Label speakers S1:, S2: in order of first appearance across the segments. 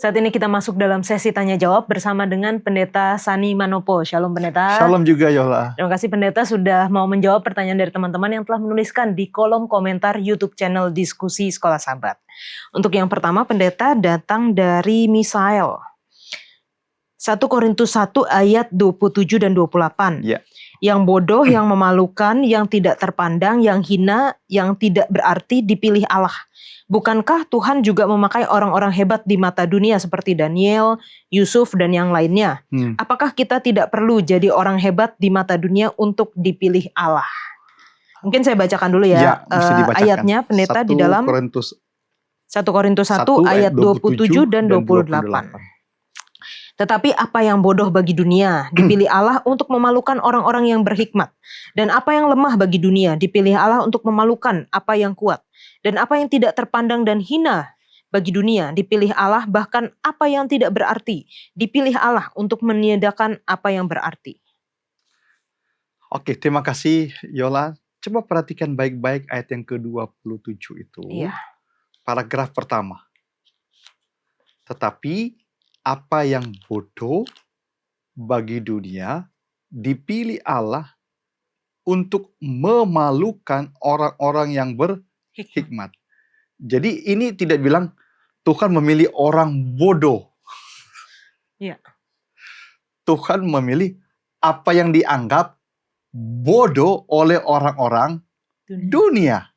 S1: Saat ini kita masuk dalam sesi tanya jawab bersama dengan Pendeta Sani Manopo. Shalom Pendeta.
S2: Shalom juga Yola.
S1: Terima kasih Pendeta sudah mau menjawab pertanyaan dari teman-teman yang telah menuliskan di kolom komentar YouTube channel Diskusi Sekolah Sabat. Untuk yang pertama Pendeta datang dari Misael. 1 Korintus 1 ayat 27 dan 28.
S2: Ya.
S1: Yang bodoh, yang memalukan, yang tidak terpandang, yang hina, yang tidak berarti dipilih Allah. Bukankah Tuhan juga memakai orang-orang hebat di mata dunia seperti Daniel, Yusuf, dan yang lainnya? Apakah kita tidak perlu jadi orang hebat di mata dunia untuk dipilih Allah? Mungkin saya bacakan dulu ya, ayatnya Pendeta di dalam 1 Korintus 1 ayat 27 dan 28. Tetapi apa yang bodoh bagi dunia, dipilih Allah untuk memalukan orang-orang yang berhikmat. Dan apa yang lemah bagi dunia, dipilih Allah untuk memalukan apa yang kuat. Dan apa yang tidak terpandang dan hina bagi dunia, dipilih Allah, bahkan apa yang tidak berarti, dipilih Allah untuk meniadakan apa yang berarti.
S2: Oke, terima kasih Yola. Coba perhatikan baik-baik ayat yang ke-27 itu.
S1: Iya.
S2: Paragraf pertama. Tetapi apa yang bodoh bagi dunia, dipilih Allah untuk memalukan orang-orang yang berhikmat. Jadi ini tidak bilang Tuhan memilih orang bodoh.
S1: Ya.
S2: Tuhan memilih apa yang dianggap bodoh oleh orang-orang dunia.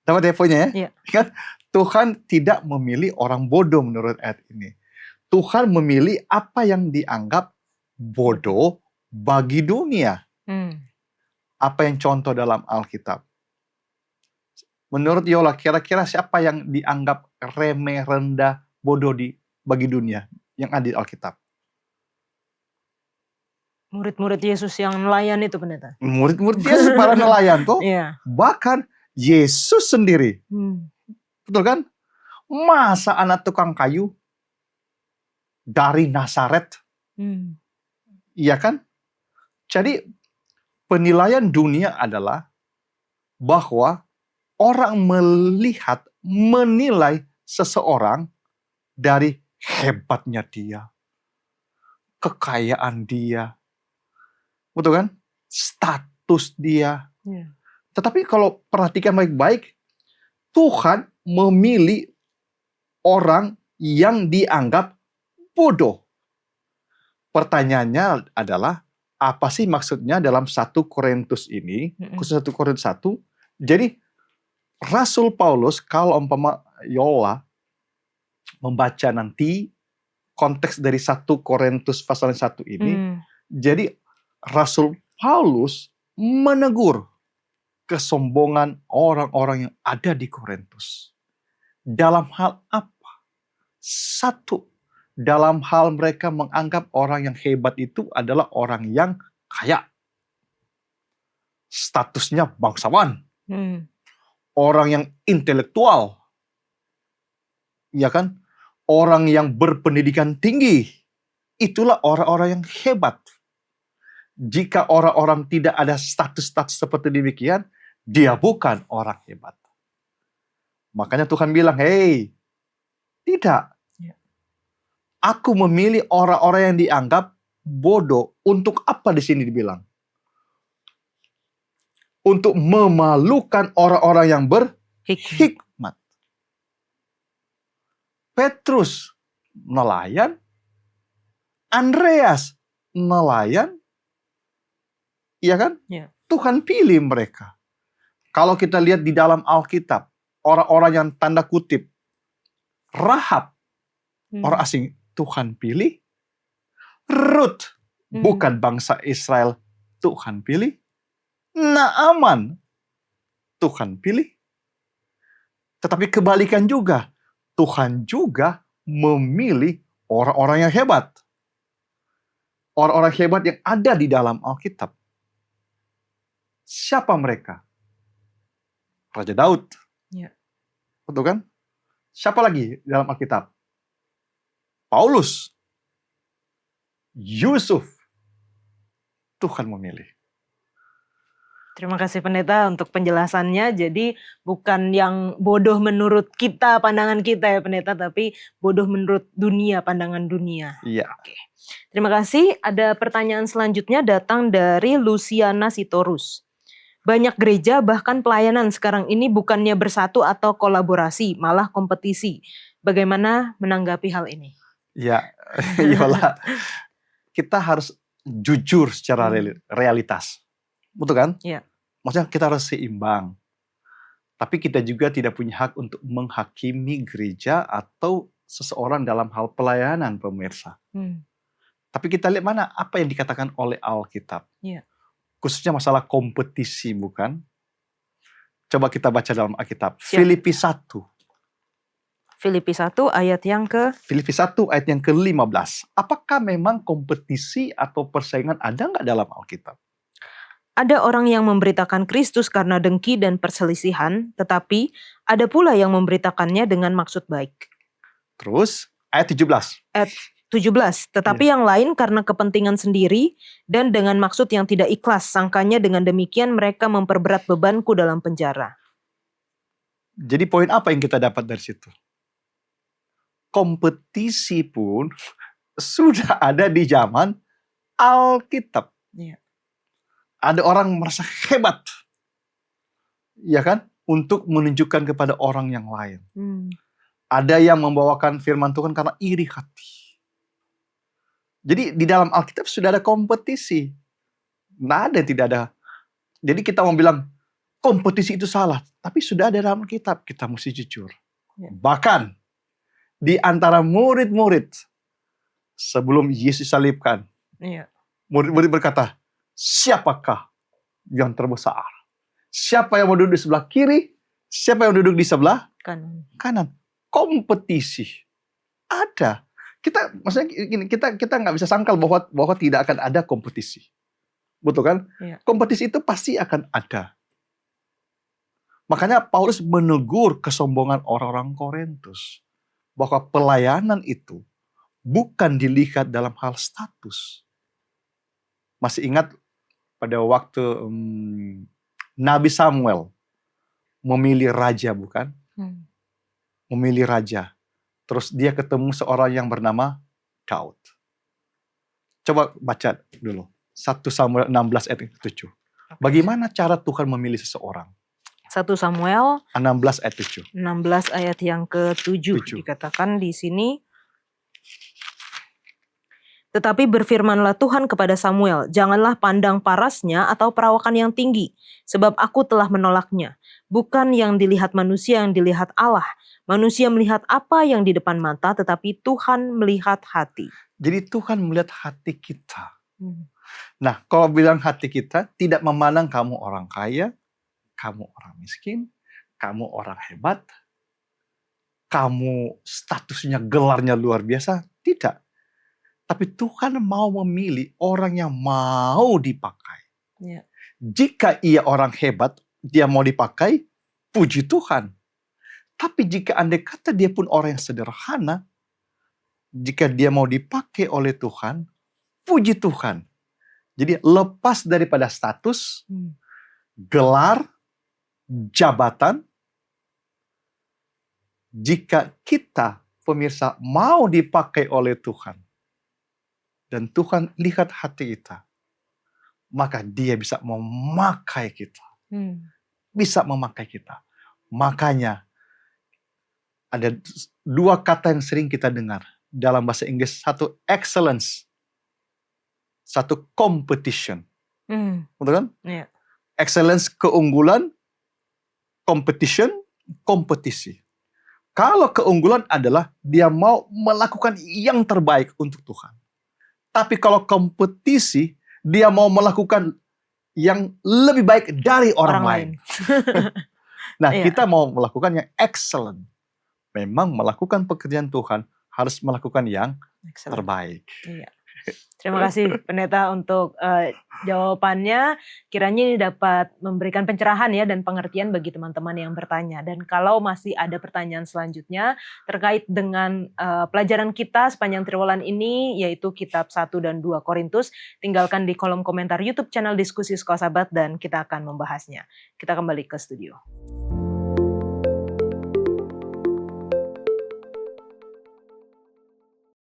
S2: Dapat ya poinnya ya? Kan Tuhan tidak memilih orang bodoh menurut ayat ini. Tuhan memilih apa yang dianggap bodoh bagi dunia. Apa yang contoh dalam Alkitab? Menurut Yola, kira-kira siapa yang dianggap remeh, rendah, bodoh bagi dunia yang ada di Alkitab?
S1: Murid-murid Yesus yang nelayan itu Pendeta.
S2: Murid-murid Yesus para nelayan tuh.
S1: Iya.
S2: Bahkan Yesus sendiri. Betul kan? Masa anak tukang kayu dari Nazaret? Iya kan? Jadi penilaian dunia adalah bahwa orang menilai seseorang dari hebatnya dia, kekayaan dia, betul kan? Status dia. Tetapi kalau perhatikan baik-baik, Tuhan memilih orang yang dianggap bodoh. Pertanyaannya adalah, apa sih maksudnya dalam 1 Korintus ini, khusus 1 Korintus 1, jadi Rasul Paulus, kalau umpama Yola membaca nanti konteks dari 1 Korintus pasal 1 ini, jadi Rasul Paulus menegur kesombongan orang-orang yang ada di Korintus. Dalam hal apa? Satu, dalam hal mereka menganggap orang yang hebat itu adalah orang yang kaya. Statusnya bangsawan. Orang yang intelektual. Ya kan? Orang yang berpendidikan tinggi. Itulah orang-orang yang hebat. Jika orang-orang tidak ada status-status seperti demikian, dia bukan orang hebat. Makanya Tuhan bilang, hey, tidak. Aku memilih orang-orang yang dianggap bodoh. Untuk apa di sini dibilang? Untuk memalukan orang-orang yang berhikmat. Petrus nelayan, Andreas nelayan, iya kan? Tuhan pilih mereka. Kalau kita lihat di dalam Alkitab, orang-orang yang tanda kutip Rahab, orang asing, Tuhan pilih. Ruth, bukan bangsa Israel, Tuhan pilih. Naaman, Tuhan pilih. Tetapi kebalikan juga, Tuhan juga memilih orang-orang yang hebat. Orang-orang hebat yang ada di dalam Alkitab. Siapa mereka? Raja Daud. Betul kan? Siapa lagi dalam Alkitab? Paulus. Yusuf. Tuhan memilih.
S1: Terima kasih pendeta untuk penjelasannya. Jadi bukan yang bodoh menurut kita, pandangan kita ya pendeta, tapi bodoh menurut dunia, pandangan dunia.
S2: Iya.
S1: Oke. Terima kasih. Ada pertanyaan selanjutnya datang dari Luciana Sitorus. Banyak gereja bahkan pelayanan sekarang ini bukannya bersatu atau kolaborasi, malah kompetisi. Bagaimana menanggapi hal ini?
S2: Ya, Yola, kita harus jujur secara realitas. Betul kan?
S1: Iya.
S2: Maksudnya kita harus seimbang. Tapi kita juga tidak punya hak untuk menghakimi gereja atau seseorang dalam hal pelayanan, pemirsa. Tapi kita lihat mana apa yang dikatakan oleh Alkitab.
S1: Iya.
S2: Khususnya masalah kompetisi, bukan? Coba kita baca dalam Alkitab.
S1: Siap.
S2: Filipi 1.
S1: Filipi 1 ayat yang
S2: Filipi 1 ayat yang ke-15. Apakah memang kompetisi atau persaingan ada nggak dalam Alkitab?
S1: Ada orang yang memberitakan Kristus karena dengki dan perselisihan, tetapi ada pula yang memberitakannya dengan maksud baik.
S2: Terus ayat 17.
S1: Ayat 17, tetapi yang lain karena kepentingan sendiri dan dengan maksud yang tidak ikhlas, sangkanya dengan demikian mereka memperberat bebanku dalam penjara.
S2: Jadi poin apa yang kita dapat dari situ? Kompetisi pun sudah ada di zaman Alkitab.
S1: Iya.
S2: Ada orang merasa hebat, ya kan, untuk menunjukkan kepada orang yang lain. Ada yang membawakan firman Tuhan karena iri hati. Jadi di dalam Alkitab sudah ada kompetisi. Nggak ada, tidak ada. Jadi kita mau bilang kompetisi itu salah, tapi sudah ada dalam Alkitab. Kita mesti jujur.
S1: Ya.
S2: Bahkan di antara murid-murid sebelum Yesus salibkan, murid-murid berkata, siapakah yang terbesar? Siapa yang mau duduk di sebelah kiri? Siapa yang duduk di sebelah kanan? Kompetisi ada. Maksudnya gini, kita nggak bisa sangkal bahwa tidak akan ada kompetisi, betul kan?
S1: Iya.
S2: Kompetisi itu pasti akan ada. Makanya Paulus menegur kesombongan orang-orang Korintus bahwa pelayanan itu bukan dilihat dalam hal status. Masih ingat pada waktu Nabi Samuel memilih raja, bukan? Memilih raja. Terus dia ketemu seorang yang bernama Daud. Coba baca dulu. 1 Samuel 16 ayat 7. Bagaimana cara Tuhan memilih seseorang?
S1: 1 Samuel
S2: 16 ayat 7.
S1: 16 ayat yang ke-7 dikatakan di sini. Tetapi berfirmanlah Tuhan kepada Samuel, janganlah pandang parasnya atau perawakan yang tinggi, sebab aku telah menolaknya. Bukan yang dilihat manusia yang dilihat Allah. Manusia melihat apa yang di depan mata, tetapi Tuhan melihat hati.
S2: Jadi Tuhan melihat hati kita. Nah, kalau bilang hati kita, tidak memandang kamu orang kaya, kamu orang miskin, kamu orang hebat, kamu statusnya, gelarnya luar biasa. Tidak. Tapi Tuhan mau memilih orang yang mau dipakai.
S1: Ya.
S2: Jika ia orang hebat, dia mau dipakai, puji Tuhan. Tapi jika andai kata dia pun orang yang sederhana, jika dia mau dipakai oleh Tuhan, puji Tuhan. Jadi lepas daripada status, gelar, jabatan, jika kita, pemirsa, mau dipakai oleh Tuhan, dan Tuhan lihat hati kita, maka dia bisa memakai kita. Bisa memakai kita. Makanya, ada dua kata yang sering kita dengar dalam bahasa Inggris. Satu excellence, satu competition. Betul kan?
S1: Yeah.
S2: Excellence, keunggulan, competition, kompetisi. Kalau keunggulan adalah dia mau melakukan yang terbaik untuk Tuhan. Tapi kalau kompetisi, dia mau melakukan yang lebih baik dari orang lain. Nah, kita mau melakukan yang excellent. Memang melakukan pekerjaan Tuhan harus melakukan yang terbaik.
S1: Iya. Terima kasih Pendeta untuk jawabannya. Kiranya ini dapat memberikan pencerahan ya dan pengertian bagi teman-teman yang bertanya. Dan kalau masih ada pertanyaan selanjutnya terkait dengan pelajaran kita sepanjang triwulan ini, yaitu kitab 1 dan 2 Korintus, tinggalkan di kolom komentar YouTube channel Diskusi Sekolah Sahabat dan kita akan membahasnya. Kita kembali ke studio.